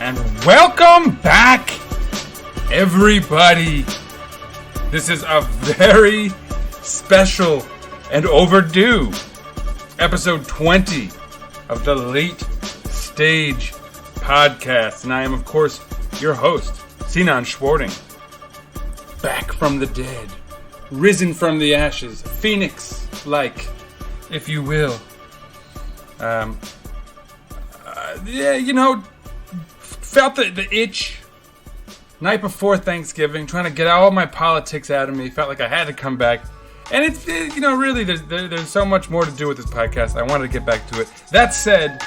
And welcome back, everybody. This is a very special and overdue episode 20 of the Late Stage Podcast. And I am, of course, your host, Sinan Schwarting. Back from the dead, risen from the ashes, phoenix-like, if you will. Felt the itch night before Thanksgiving, trying to get all my politics out of me. Felt like I had to come back. And it's, really, there's so much more to do with this podcast. I wanted to get back to it. That said,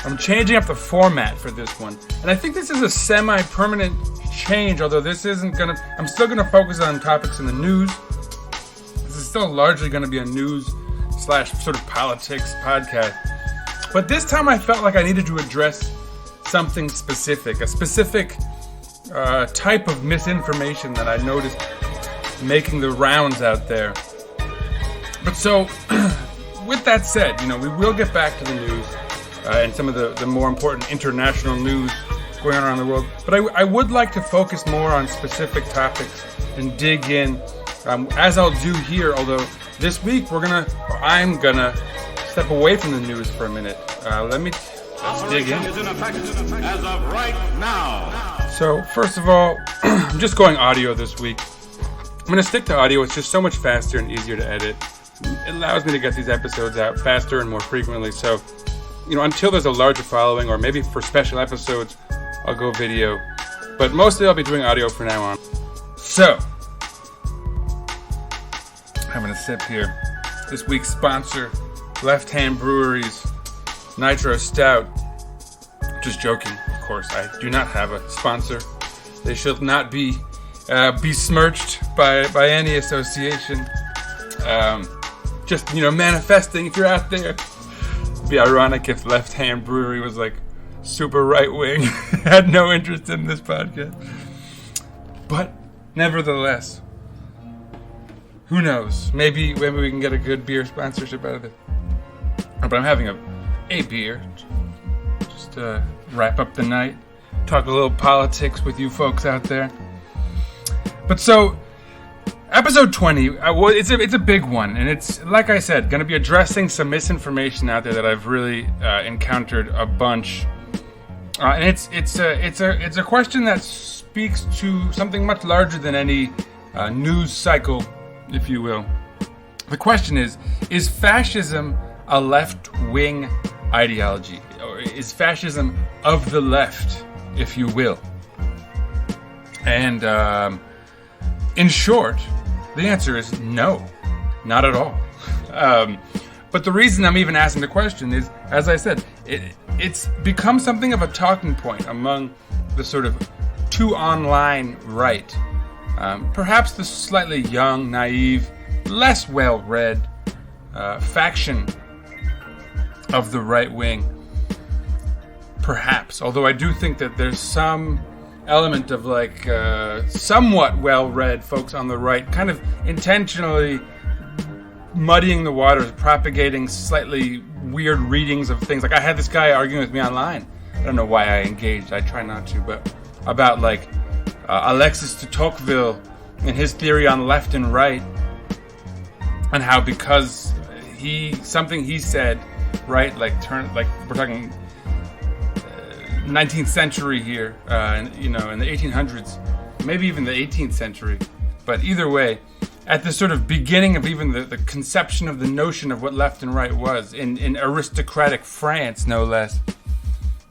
I'm changing up the format for this one. And I think this is a semi-permanent change, although this isn't going to... I'm still going to focus on topics in the news. This is still largely going to be a news / sort of politics podcast. But this time I felt like I needed to address something specific, a specific type of misinformation that I noticed making the rounds out there. But so, with that said, we will get back to the news and some of the more important international news going on around the world. But I would like to focus more on specific topics and dig in, as I'll do here, although this week I'm gonna step away from the news for a minute. Let's dig in. Is in effect as of right now. So, first of all, I'm just going audio this week. I'm going to stick to audio. It's just so much faster and easier to edit. It allows me to get these episodes out faster and more frequently. So, until there's a larger following, or maybe for special episodes, I'll go video. But mostly I'll be doing audio from now on. So, having a sip here. This week's sponsor, Left Hand Brewery's Nitro Stout. Just joking, of course. I do not have a sponsor. They should not be besmirched by any association. Just manifesting. If you're out there, it'd be ironic if Left Hand Brewery was like super right wing, had no interest in this podcast. But nevertheless, who knows? Maybe we can get a good beer sponsorship out of it. But I'm having a beer, just to wrap up the night, talk a little politics with you folks out there. But so, episode 20, it's a big one, and it's, like I said, going to be addressing some misinformation out there that I've really encountered a bunch. And it's a question that speaks to something much larger than any news cycle, if you will. The question is fascism a left-wing ideology? Or is fascism of the left, if you will? And in short, the answer is no, not at all. But the reason I'm even asking the question is, as I said, it's become something of a talking point among the sort of too online right. Perhaps the slightly young, naive, less well-read faction of the right wing, perhaps. Although I do think that there's some element of somewhat well-read folks on the right kind of intentionally muddying the waters, propagating slightly weird readings of things. Like I had this guy arguing with me online. I don't know why I engaged. I try not to, but about Alexis de Tocqueville and his theory on left and right, and how because something he said, right, we're talking 19th century here, in the 1800s, maybe even the 18th century, but either way, at the sort of beginning of even the conception of the notion of what left and right was in aristocratic France, no less.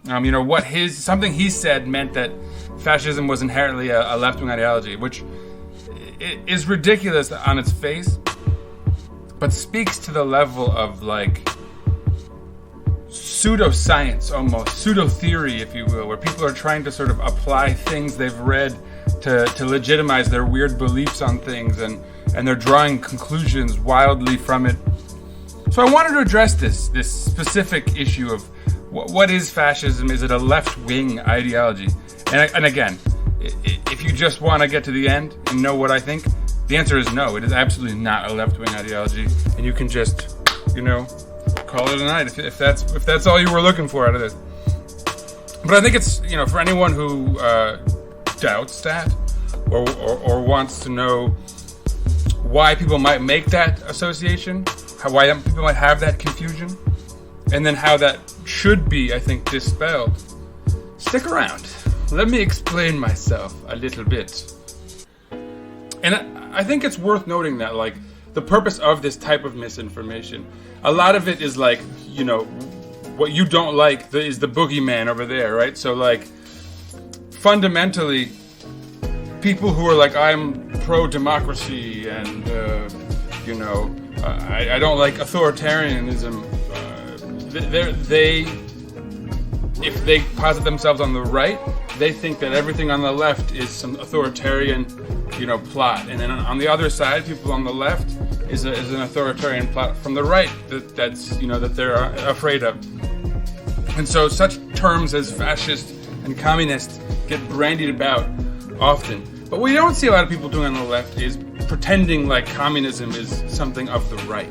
Something he said meant that fascism was inherently a left-wing ideology, which is ridiculous on its face, but speaks to the level of pseudoscience, almost pseudo-theory, if you will, where people are trying to sort of apply things they've read to legitimize their weird beliefs on things, and they're drawing conclusions wildly from it. So I wanted to address this specific issue of what is fascism? Is it a left-wing ideology? And again, if you just want to get to the end and know what I think, the answer is no. It is absolutely not a left-wing ideology, and you can just, call it a night if that's all you were looking for out of this. But I think it's, for anyone who doubts that or wants to know why people might make that association, why people might have that confusion, and then how that should be, I think, dispelled. Stick around. Let me explain myself a little bit. And I think it's worth noting that, like, the purpose of this type of misinformation, a lot of it is like, what you don't like is the boogeyman over there, right? So, like, fundamentally, people who are like, I'm pro-democracy and, I don't like authoritarianism, if they posit themselves on the right, they think that everything on the left is some authoritarian, plot. And then on the other side, people on the left is an authoritarian plot from the right that they're afraid of. And so such terms as fascist and communist get bandied about often. But what you don't see a lot of people doing on the left is pretending like communism is something of the right,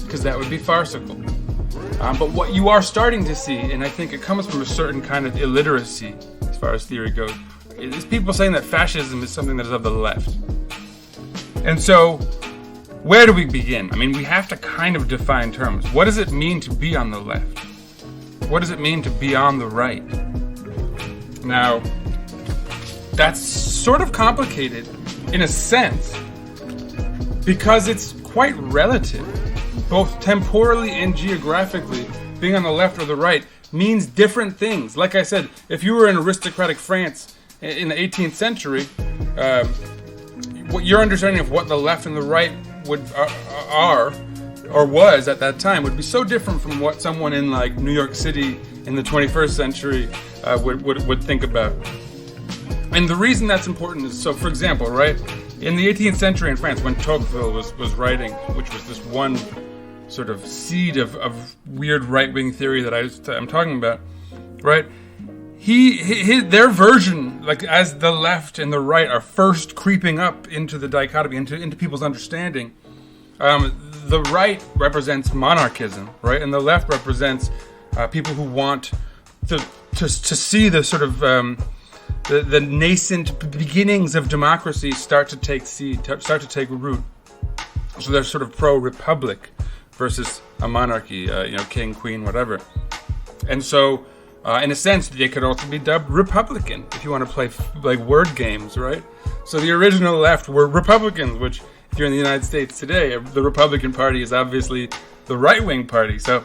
because that would be farcical. But what you are starting to see, and I think it comes from a certain kind of illiteracy as far as theory goes, is people saying that fascism is something that is of the left. And so, where do we begin? I mean, we have to kind of define terms. What does it mean to be on the left? What does it mean to be on the right? Now, that's sort of complicated in a sense because it's quite relative. Both temporally and geographically, being on the left or the right means different things. Like I said, if you were in aristocratic France in the 18th century, what your understanding of what the left and the right are or was at that time would be so different from what someone in like New York City in the 21st century would think about. And the reason that's important is, so for example, right, in the 18th century in France, when Tocqueville was writing, which was this one sort of seed of weird right-wing theory that I'm talking about, right? Their version, like as the left and the right are first creeping up into the dichotomy, into people's understanding, the right represents monarchism, right? And the left represents people who want to see the sort of the nascent beginnings of democracy start to take seed, start to take root. So they're sort of pro-republic versus a monarchy, king, queen, whatever. And so, in a sense, they could also be dubbed Republican if you want to play like word games, right? So the original left were Republicans, which, if you're in the United States today, the Republican Party is obviously the right-wing party. So,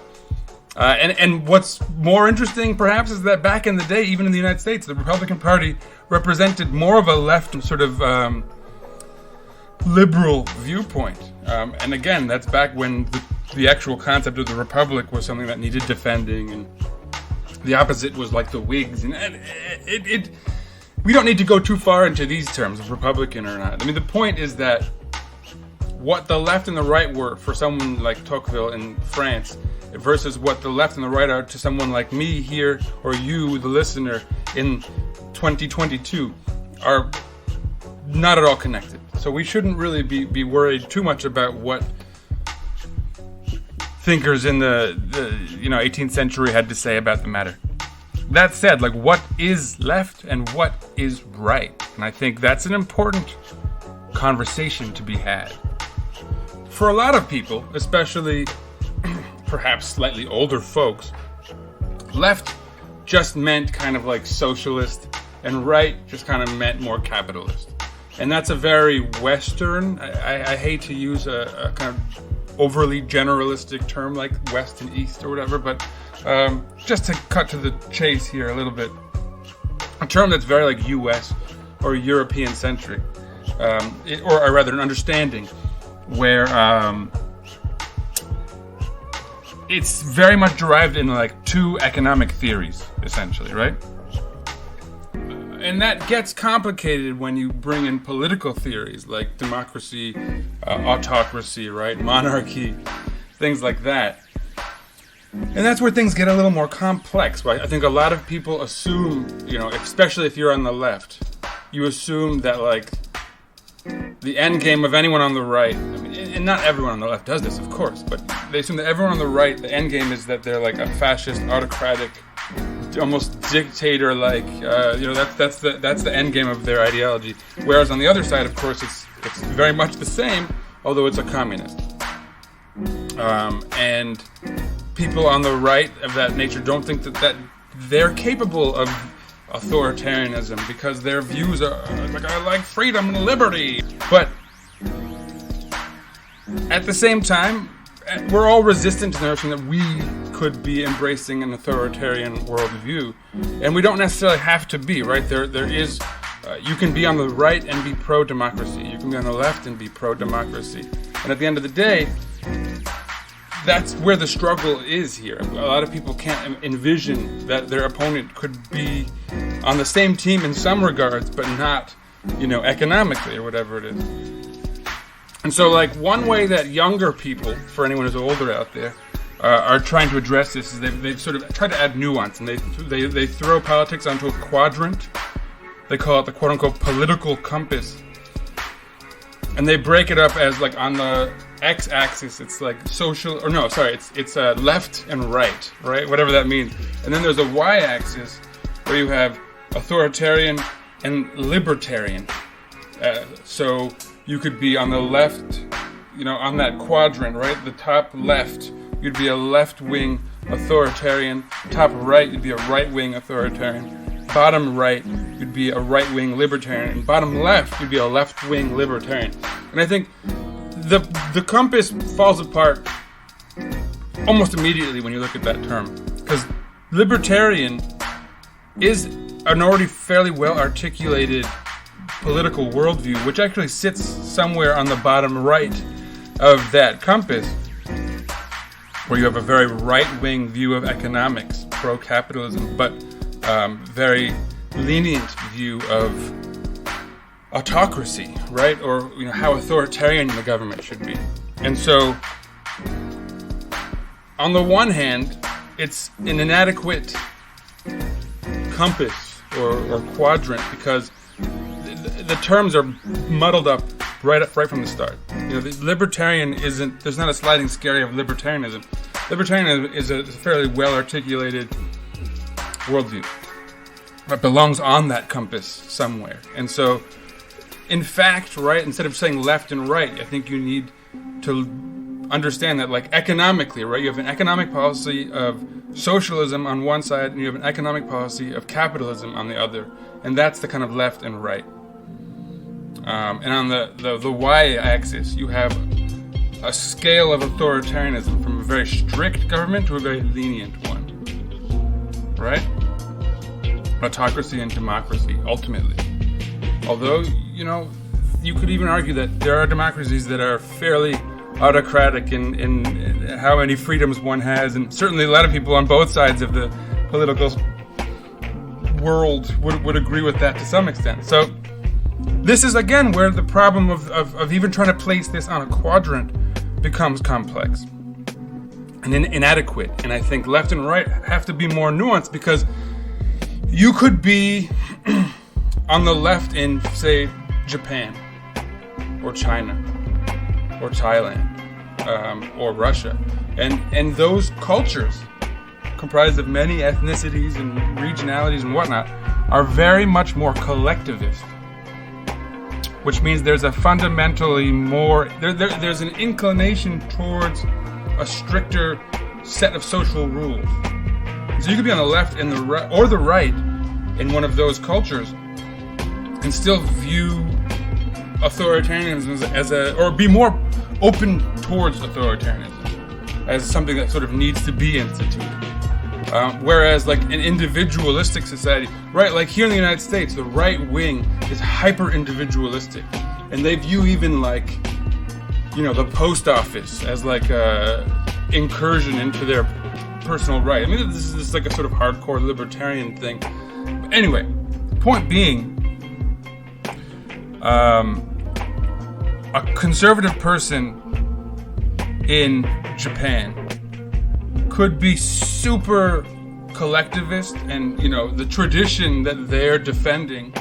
and what's more interesting, perhaps, is that back in the day, even in the United States, the Republican Party represented more of a left sort of liberal viewpoint. And again, that's back when the actual concept of the Republic was something that needed defending, and the opposite was like the Whigs. And we don't need to go too far into these terms of Republican or not. I mean, the point is that what the left and the right were for someone like Tocqueville in France versus what the left and the right are to someone like me here or you, the listener, in 2022 are not at all connected. So we shouldn't really be worried too much about what thinkers in the 18th century had to say about the matter. That said, like, what is left and what is right? And I think that's an important conversation to be had. For a lot of people, especially perhaps slightly older folks, left just meant kind of like socialist, and right just kind of meant more capitalist. And that's a very Western, I hate to use a kind of overly generalistic term like West and East or whatever, but just to cut to the chase here a little bit, a term that's very like US or European centric, or rather an understanding where it's very much derived in like two economic theories, essentially, right? And that gets complicated when you bring in political theories like democracy, autocracy, right? Monarchy, things like that. And that's where things get a little more complex. Right? I think a lot of people assume, especially if you're on the left, you assume that like the end game of anyone on the right, I mean, and not everyone on the left does this, of course, but they assume that everyone on the right, the end game is that they're like a fascist, autocratic almost dictator-like. That's the end game of their ideology. Whereas on the other side, of course, it's very much the same, although it's a communist. And people on the right of that nature don't think that they're capable of authoritarianism because their views are like, I like freedom and liberty. But at the same time, we're all resistant to the notion that we could be embracing an authoritarian worldview, and we don't necessarily have to be, right? There is, you can be on the right and be pro-democracy. You can be on the left and be pro-democracy. And at the end of the day, that's where the struggle is here. A lot of people can't envision that their opponent could be on the same team in some regards, but not, economically or whatever it is. And so, like, one way that younger people, for anyone who's older out there, are trying to address this is they've sort of tried to add nuance, and they throw politics onto a quadrant. They call it the quote-unquote political compass. And they break it up as, like, on the x-axis, it's like it's left and right, whatever that means. And then there's a y-axis where you have authoritarian and libertarian. So you could be on the left, on that quadrant, right? The top left, you'd be a left-wing authoritarian. Top right, you'd be a right-wing authoritarian. Bottom right, you'd be a right-wing libertarian. And bottom left, you'd be a left-wing libertarian. And I think the compass falls apart almost immediately when you look at that term. Because libertarian is an already fairly well-articulated political worldview, which actually sits somewhere on the bottom right of that compass, where you have a very right-wing view of economics, pro-capitalism, but very lenient view of autocracy, right? Or how authoritarian the government should be. And so, on the one hand, it's an inadequate compass or quadrant because the terms are muddled up right from the start. The libertarian isn't. There's not a sliding scale of libertarianism. Libertarianism is a fairly well-articulated worldview that belongs on that compass somewhere. And so, in fact, right, instead of saying left and right, I think you need to understand that, like, economically, right, you have an economic policy of socialism on one side, and you have an economic policy of capitalism on the other, and that's the kind of left and right. And on the y-axis, you have a scale of authoritarianism from a very strict government to a very lenient one, right? Autocracy and democracy, ultimately. Although, you could even argue that there are democracies that are fairly autocratic in how many freedoms one has, and certainly a lot of people on both sides of the political world would agree with that to some extent. So this is, again, where the problem of even trying to place this on a quadrant becomes complex and inadequate. And I think left and right have to be more nuanced, because you could be on the left in, say, Japan or China or Thailand or Russia. And those cultures, comprised of many ethnicities and regionalities and whatnot, are very much more collectivist. Which means there's a fundamentally more... There's an inclination towards a stricter set of social rules. So you could be on the left and the right, or the right, in one of those cultures, and still view authoritarianism or be more open towards authoritarianism as something that sort of needs to be instituted. Whereas, like, an individualistic society, right, like here in the United States, the right wing is hyper-individualistic. And they view even, like, the post office as, like, a incursion into their personal right. I mean, this is like a sort of hardcore libertarian thing. But anyway, point being, a conservative person in Japan could be super collectivist, and the tradition that they're defending,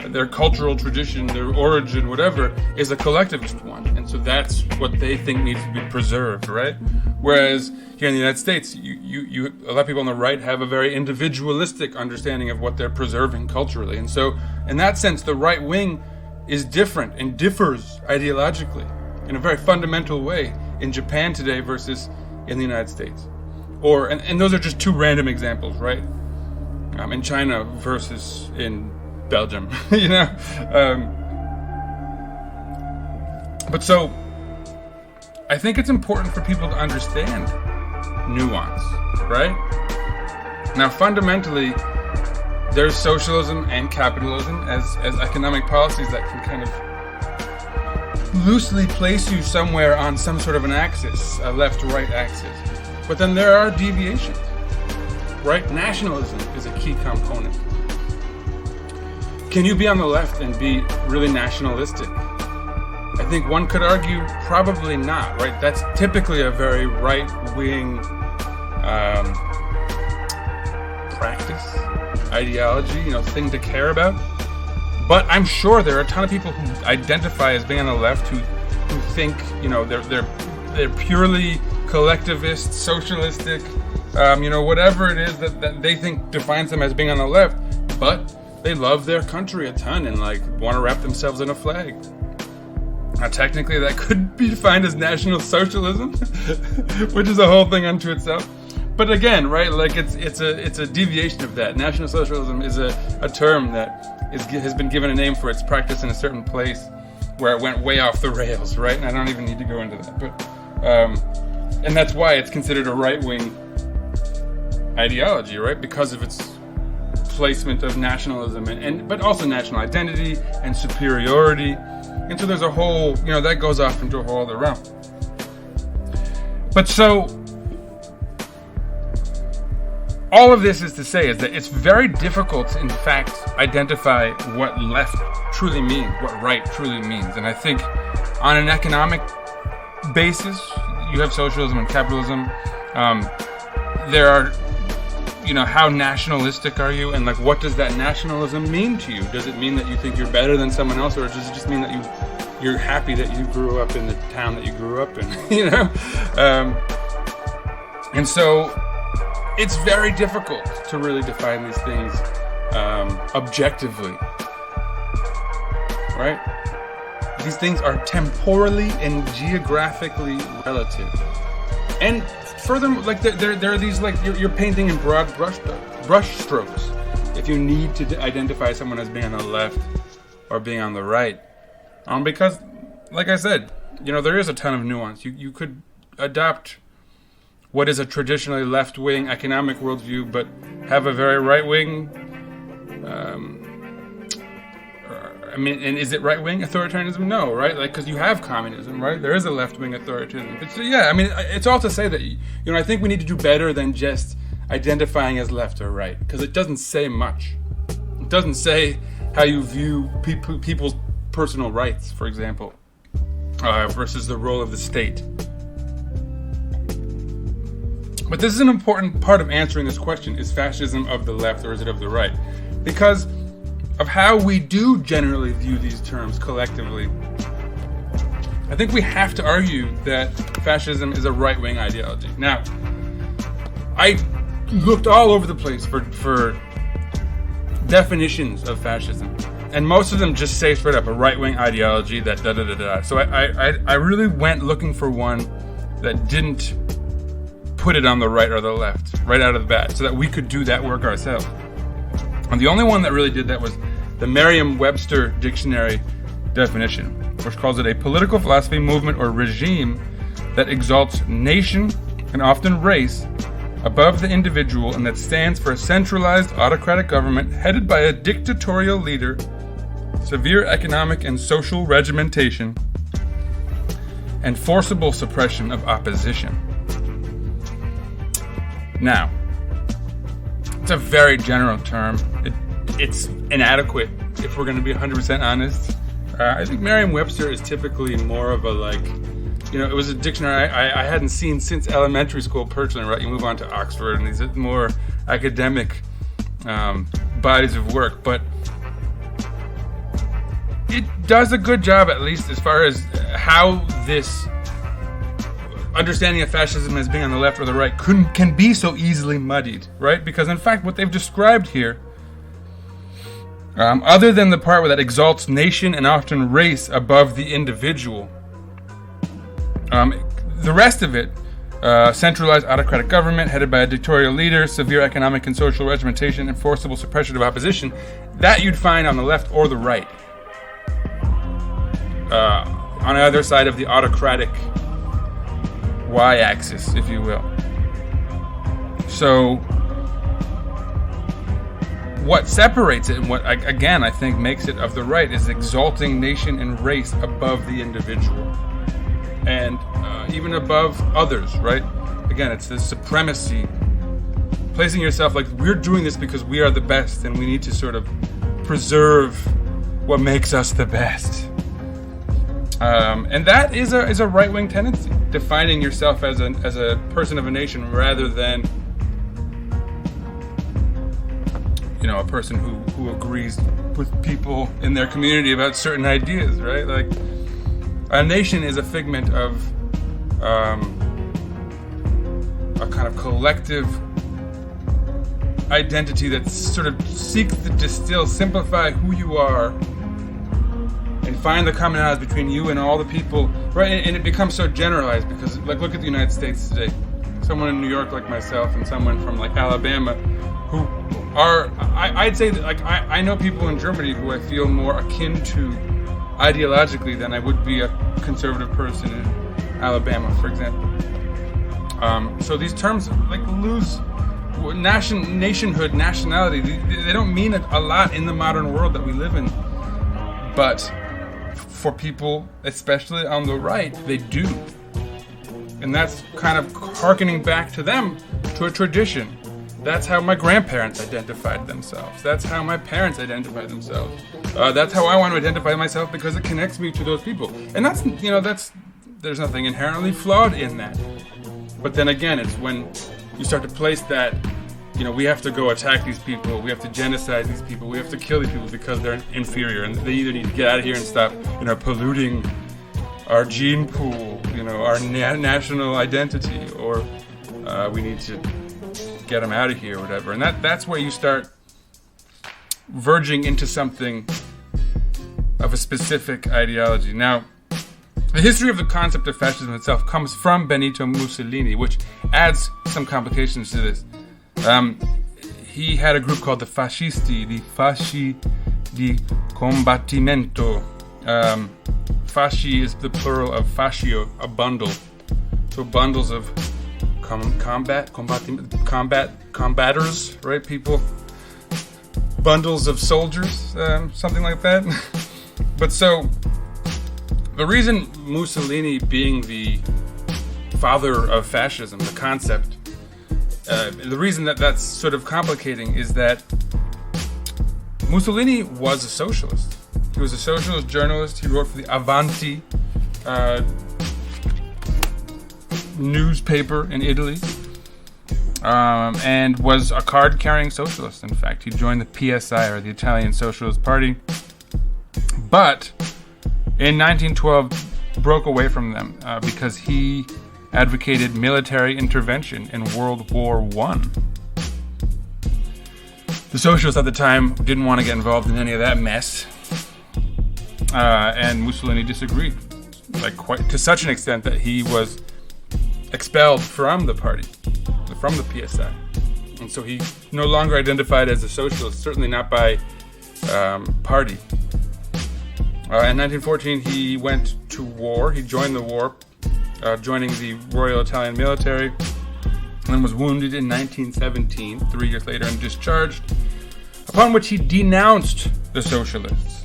their cultural tradition, their origin, whatever, is a collectivist one, and so that's what they think needs to be preserved, right? Whereas here in the United States, you a lot of people on the right have a very individualistic understanding of what they're preserving culturally. And so, in that sense, the right wing is different and differs ideologically in a very fundamental way in Japan today versus in the United States. And those are just two random examples, right? In China versus in Belgium, you know? But so, I think it's important for people to understand nuance, right? Now, fundamentally, there's socialism and capitalism as economic policies that can kind of loosely place you somewhere on some sort of an axis, a left-right axis. But then there are deviations, right? Nationalism is a key component. Can you be on the left and be really nationalistic? I think one could argue probably not, right? That's typically a very right-wing practice, ideology, thing to care about. But I'm sure there are a ton of people who identify as being on the left who think, they're purely collectivist, socialistic, whatever it is that they think defines them as being on the left, but they love their country a ton and want to wrap themselves in a flag. Now, technically, that could be defined as National Socialism, which is a whole thing unto itself. But again, right, it's a deviation of that. National Socialism is a term that has been given a name for its practice in a certain place where it went way off the rails, right? And I don't even need to go into that. But and that's why it's considered a right-wing ideology, right? Because of its placement of nationalism but also national identity and superiority. And so there's a whole, that goes off into a whole other realm. But so, all of this is to say is that it's very difficult to, in fact, identify what left truly means, what right truly means. And I think on an economic basis, you have socialism and capitalism. There are, how nationalistic are you? And what does that nationalism mean to you? Does it mean that you think you're better than someone else? Or does it just mean that you're happy that you grew up in the town that you grew up in, and so it's very difficult to really define these things objectively, right? These things are temporally and geographically relative. And furthermore, there are these, you're painting in broad brush strokes if you need to identify someone as being on the left or being on the right. Because, like I said, there is a ton of nuance. You could adopt what is a traditionally left-wing economic worldview, but have a very right-wing, and is it right-wing authoritarianism? No, right? Because you have communism, right? There is a left-wing authoritarianism. But so, it's all to say that, I think we need to do better than just identifying as left or right, because it doesn't say much. It doesn't say how you view people's personal rights, for example, versus the role of the state. But this is an important part of answering this question: is fascism of the left or is it of the right? Because of how we do generally view these terms collectively, I think we have to argue that fascism is a right-wing ideology. Now, I looked all over the place for definitions of fascism, and most of them just say straight up a right-wing ideology that da-da-da-da. So I really went looking for one that didn't put it on the right or the left right out of the bat, so that we could do that work ourselves. And the only one that really did that was the Merriam-Webster dictionary definition, which calls it a political philosophy, movement, or regime that exalts nation and often race above the individual, and that stands for a centralized autocratic government headed by a dictatorial leader, severe economic and social regimentation, and forcible suppression of opposition. Now, it's a very general term. It's inadequate, if we're going to be 100% honest. I think Merriam-Webster is typically more of a it was a dictionary I hadn't seen since elementary school personally, right? You move on to Oxford and these more academic bodies of work, but it does a good job, at least as far as how this understanding of fascism as being on the left or the right can be so easily muddied, right? Because in fact, what they've described here, other than the part where that exalts nation and often race above the individual, the rest of it, centralized autocratic government headed by a dictatorial leader, severe economic and social regimentation, and forcible suppression of opposition, that you'd find on the left or the right. On either side of the autocratic y-axis, if you will. So, what separates it, and what, again, I think makes it of the right, is exalting nation and race above the individual. And even above others, right? Again, it's this supremacy. Placing yourself like, we're doing this because we are the best, and we need to sort of preserve what makes us the best. And that is a right-wing tendency, defining yourself as a person of a nation rather than, a person who agrees with people in their community about certain ideas, right? Like, a nation is a figment of a kind of collective identity that sort of seeks to simplify who you are and find the commonalities between you and all the people, right? And it becomes so generalized because, like, look at the United States today. Someone in New York like myself and someone from, like, Alabama who are, I'd say that, like, I know people in Germany who I feel more akin to ideologically than I would be a conservative person in Alabama, for example. So these terms, like, lose nationhood, nationality. They don't mean a lot in the modern world that we live in. But for people, especially on the right, they do. And that's kind of hearkening back to them, to a tradition. That's how my grandparents identified themselves. That's how my parents identified themselves. That's how I want to identify myself because it connects me to those people. And that's there's nothing inherently flawed in that. But then again, it's when you start to place that, we have to go attack these people, we have to genocide these people, we have to kill these people because they're inferior, and they either need to get out of here and stop, polluting our gene pool, our national identity, or we need to get them out of here or whatever. And that's where you start verging into something of a specific ideology. Now, the history of the concept of fascism itself comes from Benito Mussolini, which adds some complications to this. He had a group called the Fascisti, the Fasci di Combattimento. Fasci is the plural of fascio, a bundle. So bundles of combaters, right? People, bundles of soldiers, something like that. But so, the reason Mussolini being the father of fascism, the concept, the reason that's sort of complicating is that Mussolini was a socialist. He was a socialist journalist. He wrote for the Avanti newspaper in Italy, and was a card-carrying socialist. In fact, he joined the PSI, or the Italian Socialist Party, but in 1912 broke away from them because he advocated military intervention in World War I. The socialists at the time didn't want to get involved in any of that mess, and Mussolini disagreed, like, quite to such an extent that he was expelled from the party, from the PSI. And so he no longer identified as a socialist, certainly not by party. In 1914, he went to war. He joined the war, joining the Royal Italian Military, and then was wounded in 1917, 3 years later, and discharged, upon which he denounced the socialists.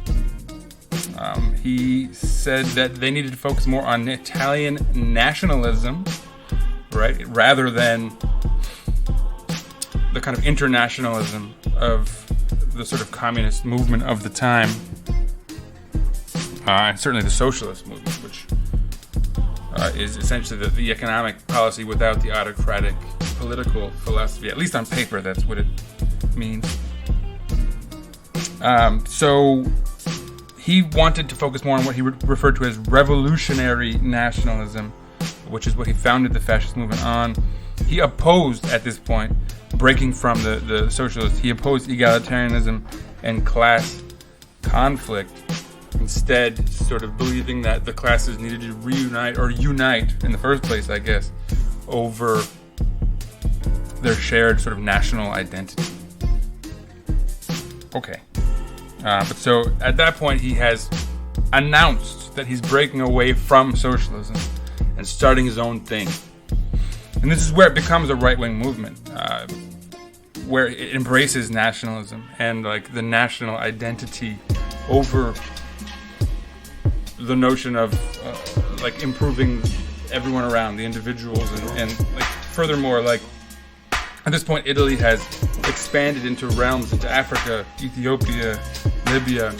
He said that they needed to focus more on Italian nationalism, right, rather than the kind of internationalism of the sort of communist movement of the time, and certainly the socialist movement, which is essentially the economic policy without the autocratic political philosophy. At least on paper, that's what it means. So he wanted to focus more on what he referred to as revolutionary nationalism, which is what he founded the fascist movement on. He opposed, at this point, breaking from the socialists, he opposed egalitarianism and class conflict, instead sort of believing that the classes needed to reunite, or unite in the first place, I guess, over their shared sort of national identity. Okay. But so at that point, he has announced that he's breaking away from socialism and starting his own thing. And this is where it becomes a right-wing movement, where it embraces nationalism and like the national identity over the notion of like improving everyone around, the individuals, and like furthermore, like at this point, Italy has expanded into realms, into Africa, Ethiopia, Libya,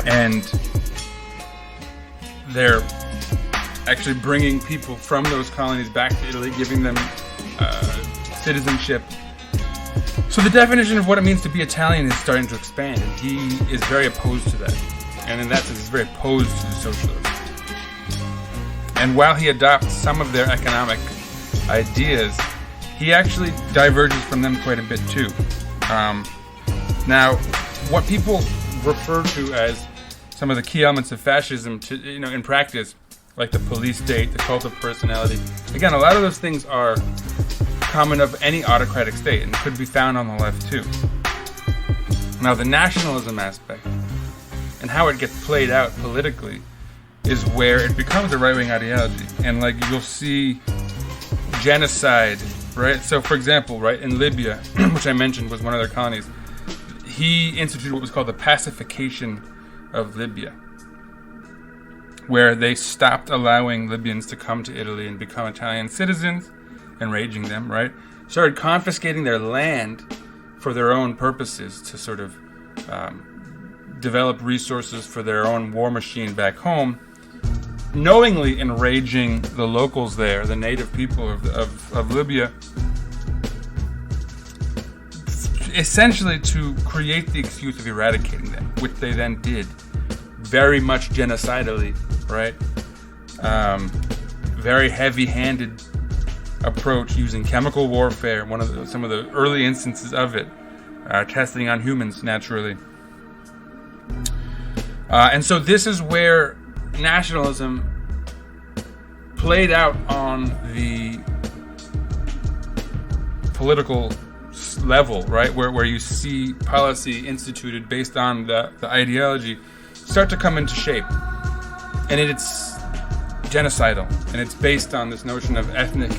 and they're actually bringing people from those colonies back to Italy, giving them citizenship. So the definition of what it means to be Italian is starting to expand, and he is very opposed to that. And in that sense, he's very opposed to the socialists. And while he adopts some of their economic ideas, he actually diverges from them quite a bit too. Now, what people refer to as some of the key elements of fascism, in practice, like the police state, the cult of personality. Again, a lot of those things are common of any autocratic state and could be found on the left too. Now, the nationalism aspect and how it gets played out politically is where it becomes a right-wing ideology. And like you'll see genocide, right? So for example, right, in Libya, which I mentioned was one of their colonies, he instituted what was called the pacification of Libya, where they stopped allowing Libyans to come to Italy and become Italian citizens, enraging them, right? Started confiscating their land for their own purposes to sort of develop resources for their own war machine back home, knowingly enraging the locals there, the native people of Libya, essentially to create the excuse of eradicating them, which they then did very much genocidally, right? Very heavy-handed approach using chemical warfare, some of the early instances of it, testing on humans naturally. And so this is where nationalism played out on the political level, right? Where you see policy instituted based on the ideology start to come into shape. And it's genocidal, and it's based on this notion of ethnic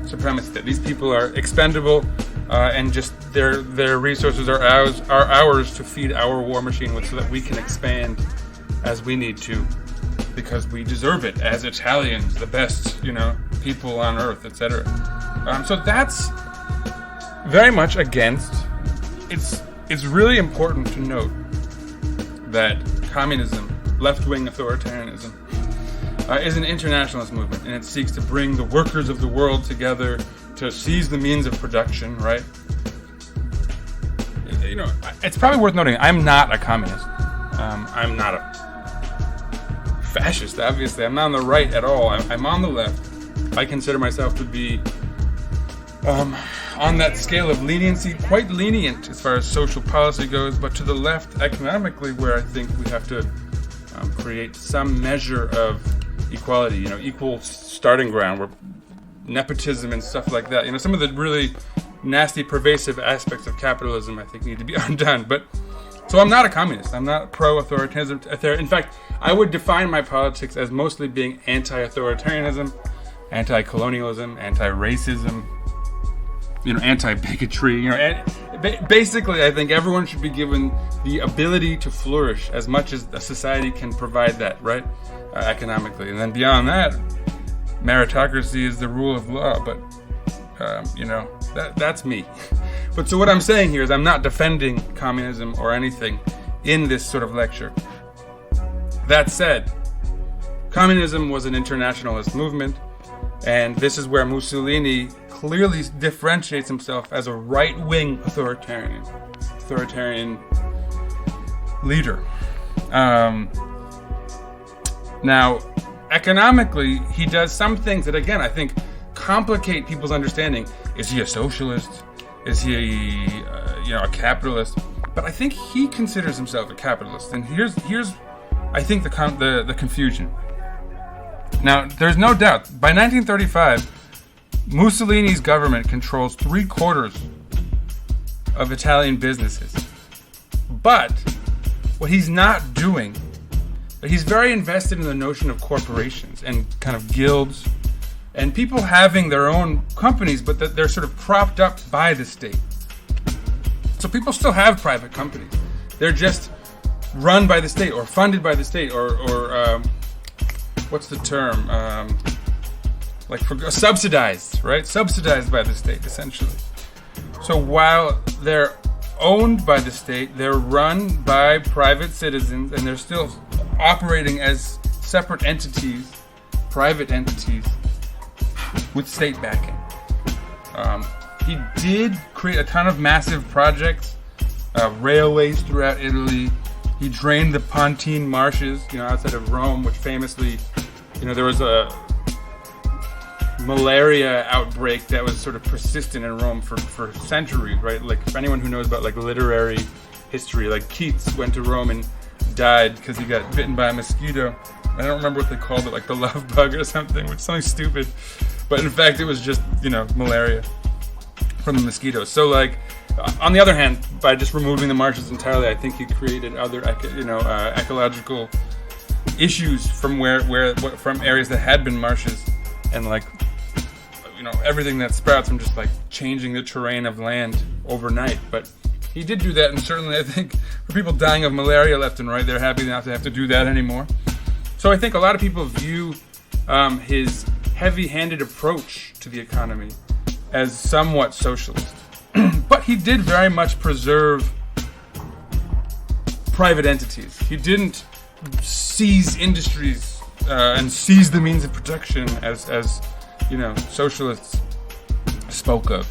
supremacy, that these people are expendable, and just their resources are ours to feed our war machine with, so that we can expand as we need to, because we deserve it as Italians, the best, people on earth, etc. So that's very much against. It's really important to note that communism, left-wing authoritarianism, is an internationalist movement, and it seeks to bring the workers of the world together to seize the means of production, right? It's probably worth noting, I'm not a communist. I'm not a fascist, obviously. I'm not on the right at all. I'm on the left. I consider myself to be on that scale of leniency, quite lenient as far as social policy goes, but to the left economically, where I think we have to create some measure of equality, equal starting ground, where nepotism and stuff like that, some of the really nasty, pervasive aspects of capitalism, I think, need to be undone. But so I'm not a communist. I'm not pro-authoritarianism. In fact, I would define my politics as mostly being anti-authoritarianism, anti-colonialism, anti-racism, anti-bigotry. Basically, I think everyone should be given the ability to flourish as much as a society can provide that, right, economically. And then beyond that, meritocracy is the rule of law. But that's me. But so what I'm saying here is I'm not defending communism or anything in this sort of lecture. That said, communism was an internationalist movement, and this is where Mussolini clearly differentiates himself as a right-wing authoritarian leader. Now, economically, he does some things that, again, I think complicate people's understanding. Is he a socialist? Is he, a capitalist? But I think he considers himself a capitalist. And here's I think, the confusion. Now, there's no doubt, by 1935, Mussolini's government controls 3/4 of Italian businesses. But what he's not doing, he's very invested in the notion of corporations and kind of guilds and people having their own companies, but that they're sort of propped up by the state. So people still have private companies. They're just run by the state or funded by the state or what's the term? Subsidized, right? Subsidized by the state, essentially. So while they're owned by the state, they're run by private citizens, and they're still operating as separate entities, private entities, with state backing. He did create a ton of massive projects, railways throughout Italy. He drained the Pontine marshes, outside of Rome, which famously, there was a malaria outbreak that was sort of persistent in Rome for centuries, right? Like, if anyone who knows about literary history, Keats went to Rome and died because he got bitten by a mosquito. I don't remember what they called it, the love bug or something, which is something stupid. But in fact, it was just, malaria from the mosquitoes. So, on the other hand, by just removing the marshes entirely, I think he created other, ecological issues from from areas that had been marshes, and everything that sprouts from just changing the terrain of land overnight. But he did do that, and certainly I think for people dying of malaria left and right, they're happy not to have to do that anymore. So I think a lot of people view his heavy-handed approach to the economy as somewhat socialist. But he did very much preserve private entities. He didn't seize industries and seize the means of production as socialists spoke of.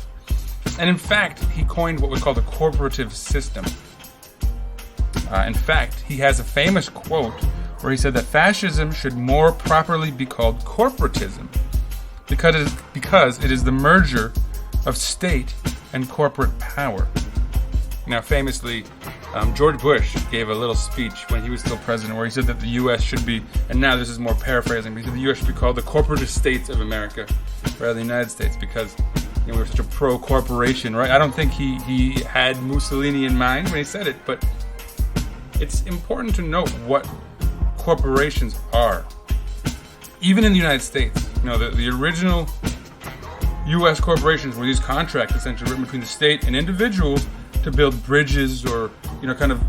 And in fact, he coined what was called a corporative system. In fact, he has a famous quote where he said that fascism should more properly be called corporatism because it is the merger of state and corporate power. Now, famously, George Bush gave a little speech when he was still president where he said that the U.S. should be, and now this is more paraphrasing, but he said the U.S. should be called the corporatist states of America rather than the United States because we're such a pro-corporation, right? I don't think he had Mussolini in mind when he said it, but it's important to note what corporations are. Even in the United States, the original U.S. corporations were these contracts essentially written between the state and individuals to build bridges or,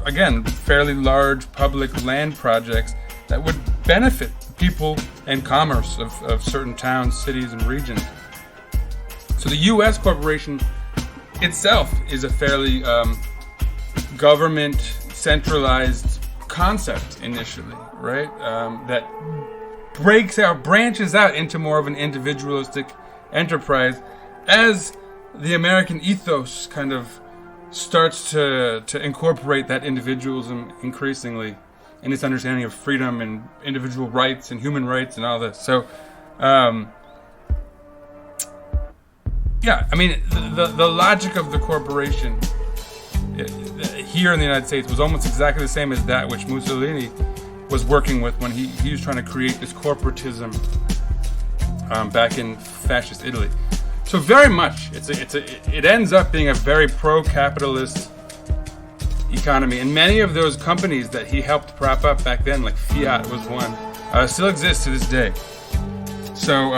again, fairly large public land projects that would benefit people and commerce of certain towns, cities, and regions. So the U.S. corporation itself is a fairly government centralized concept initially, right? That branches out into more of an individualistic enterprise as the American ethos kind of starts to incorporate that individualism increasingly in its understanding of freedom and individual rights and human rights and all this. So, the logic of the corporation here in the United States was almost exactly the same as that which Mussolini was working with when he was trying to create this corporatism back in fascist Italy. So very much, it ends up being a very pro-capitalist economy, and many of those companies that he helped prop up back then, like Fiat was one, still exist to this day. So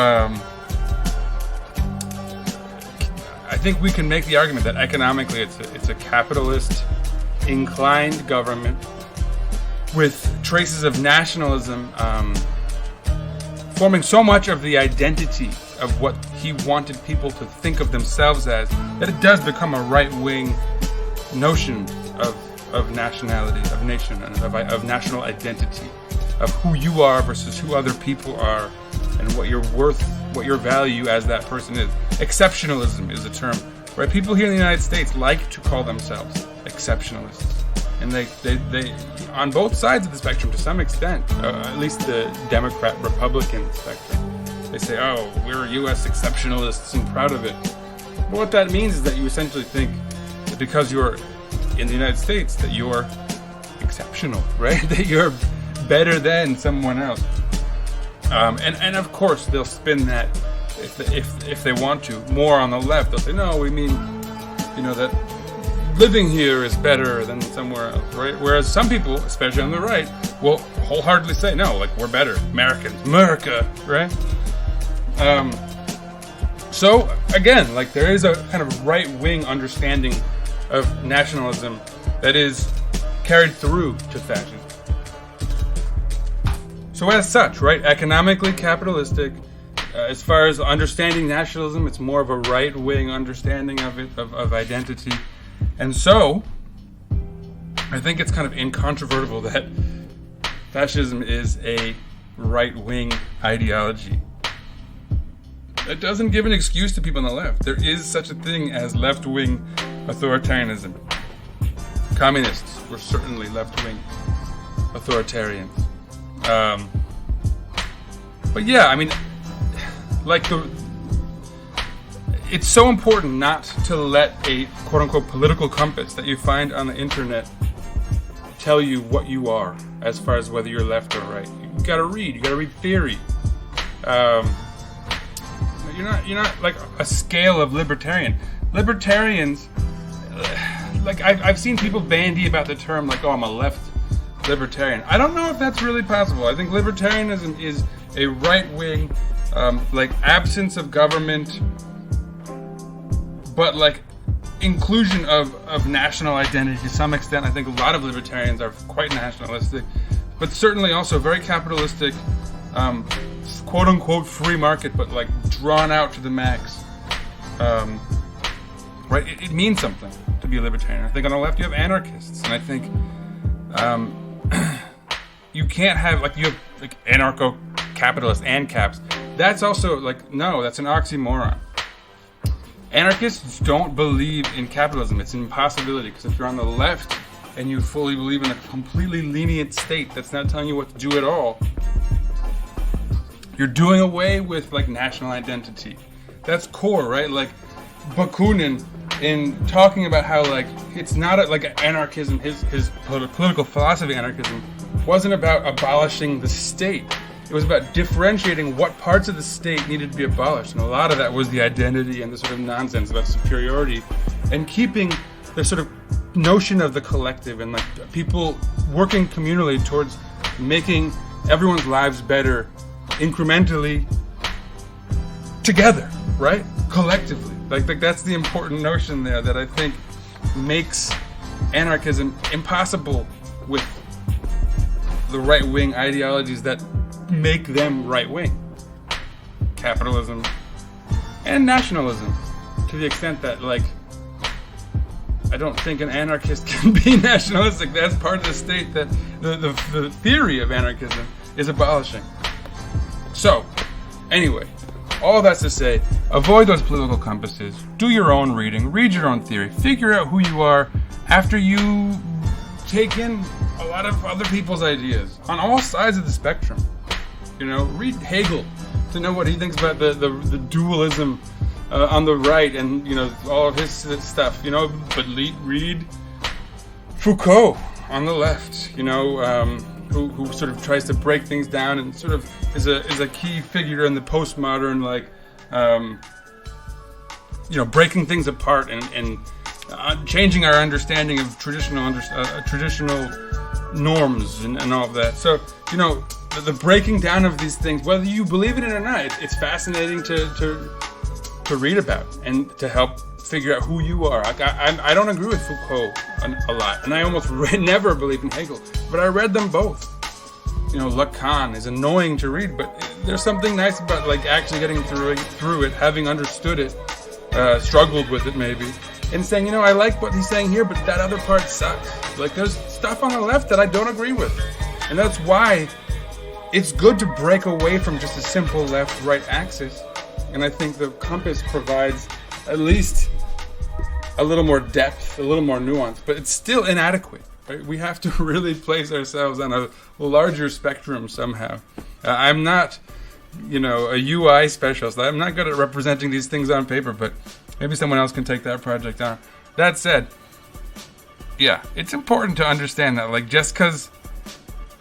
I think we can make the argument that economically it's a capitalist inclined government with traces of nationalism forming so much of the identity of what he wanted people to think of themselves as, that it does become a right-wing notion of nationality, of nation, and of national identity, of who you are versus who other people are, and what your worth, what your value as that person is. Exceptionalism is a term, right? People here in the United States like to call themselves exceptionalists. And they on both sides of the spectrum to some extent, at least the Democrat-Republican spectrum, they say, oh, we're U.S. exceptionalists and proud of it. But what that means is that you essentially think that because you're in the United States that you're exceptional, right? That you're better than someone else. And of course they'll spin that if they want to more on the left. They'll say, no, we mean, that living here is better than somewhere else, right? Whereas some people, especially on the right, will wholeheartedly say, no, like, we're better, Americans, America, right? So again, like, there is a kind of right-wing understanding of nationalism that is carried through to fascism. So as such, right, economically capitalistic, as far as understanding nationalism, it's more of a right-wing understanding of it, of identity. And so, I think it's kind of incontrovertible that fascism is a right-wing ideology. It doesn't give an excuse to people on the left. There is such a thing as left-wing authoritarianism. Communists were certainly left-wing authoritarians. But yeah, I mean, it's so important not to let a quote-unquote political compass that you find on the internet tell you what you are as far as whether you're left or right. You gotta read theory. You're not like a scale of libertarian. Libertarians, like I've seen people bandy about the term like, oh, I'm a left libertarian. I don't know if that's really possible. I think libertarianism is a right-wing, like, absence of government, but like inclusion of national identity to some extent. I think a lot of libertarians are quite nationalistic, but certainly also very capitalistic, quote-unquote free market, but like drawn out to the max. Right? It means something to be a libertarian. I think on the left you have anarchists, and I think you can't have, like, you have like anarcho-capitalists and caps. That's also like, no, that's an oxymoron. Anarchists don't believe in capitalism. It's an impossibility, because if you're on the left and you fully believe in a completely lenient state that's not telling you what to do at all, you're doing away with like national identity. That's core, right? Like Bakunin, in talking about how like it's not like anarchism, his political philosophy, anarchism, wasn't about abolishing the state. It was about differentiating what parts of the state needed to be abolished, and a lot of that was the identity and the sort of nonsense about superiority, and keeping the sort of notion of the collective and like people working communally towards making everyone's lives better, incrementally, together, right? Collectively. Like that's the important notion there that I think makes anarchism impossible with the right-wing ideologies that make them right-wing. Capitalism and nationalism, to the extent that, like, I don't think an anarchist can be nationalistic. That's part of the state that the theory of anarchism is abolishing. So, anyway, all that's to say, avoid those political compasses, do your own reading, read your own theory, figure out who you are after you take in a lot of other people's ideas on all sides of the spectrum. Read Hegel to know what he thinks about the dualism on the right, and all of his stuff. But read Foucault on the left. Who sort of tries to break things down and sort of is a key figure in the postmodern, like breaking things apart and changing our understanding of traditional norms and all of that. So the breaking down of these things, whether you believe in it or not, it's fascinating to read about and to help figure out who you are. I don't agree with Foucault a lot, and I almost never believed in Hegel, but I read them both. Lacan is annoying to read, but there's something nice about like actually getting through it, having understood it, struggled with it maybe, and saying, I like what he's saying here, but that other part sucks. Like, there's stuff on the left that I don't agree with, and that's why it's good to break away from just a simple left-right axis. And I think the compass provides at least a little more depth, a little more nuance, but it's still inadequate. Right? We have to really place ourselves on a larger spectrum somehow. I'm not, a UI specialist. I'm not good at representing these things on paper, but maybe someone else can take that project on. That said, yeah, it's important to understand that, like, just because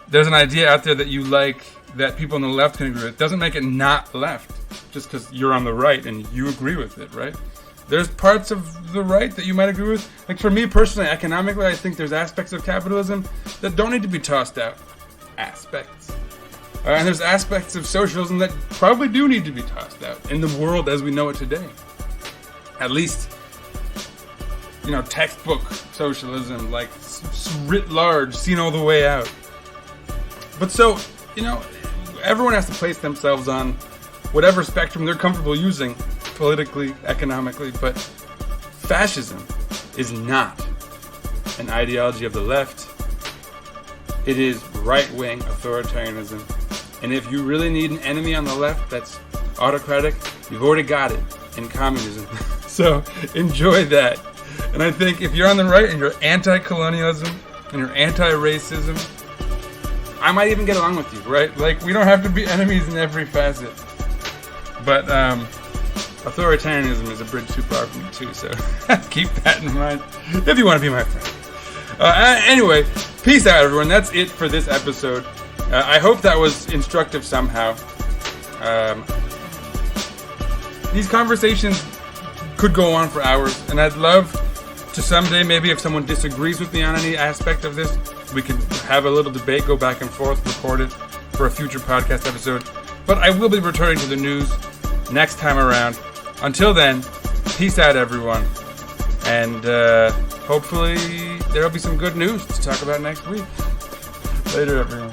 there's an idea out there that you like that people on the left can agree with doesn't make it not left just because you're on the right and you agree with it, right? There's parts of the right that you might agree with. Like, for me personally, economically, I think there's aspects of capitalism that don't need to be tossed out. Aspects. And there's aspects of socialism that probably do need to be tossed out in the world as we know it today. At least, textbook socialism, like writ large, seen all the way out. But so, everyone has to place themselves on whatever spectrum they're comfortable using, politically, economically, but fascism is not an ideology of the left. It is right-wing authoritarianism. And if you really need an enemy on the left that's autocratic, you've already got it in communism. So enjoy that. And I think if you're on the right and you're anti-colonialism and you're anti-racism, I might even get along with you, right? Like, we don't have to be enemies in every facet. But authoritarianism is a bridge too far for me too, so keep that in mind if you want to be my friend. Anyway, peace out, everyone. That's it for this episode. I hope that was instructive somehow. These conversations could go on for hours, and I'd love to someday, maybe if someone disagrees with me on any aspect of this, we can have a little debate, go back and forth, record it for a future podcast episode. But I will be returning to the news next time around. Until then, peace out, everyone. And hopefully there will be some good news to talk about next week. Later, everyone.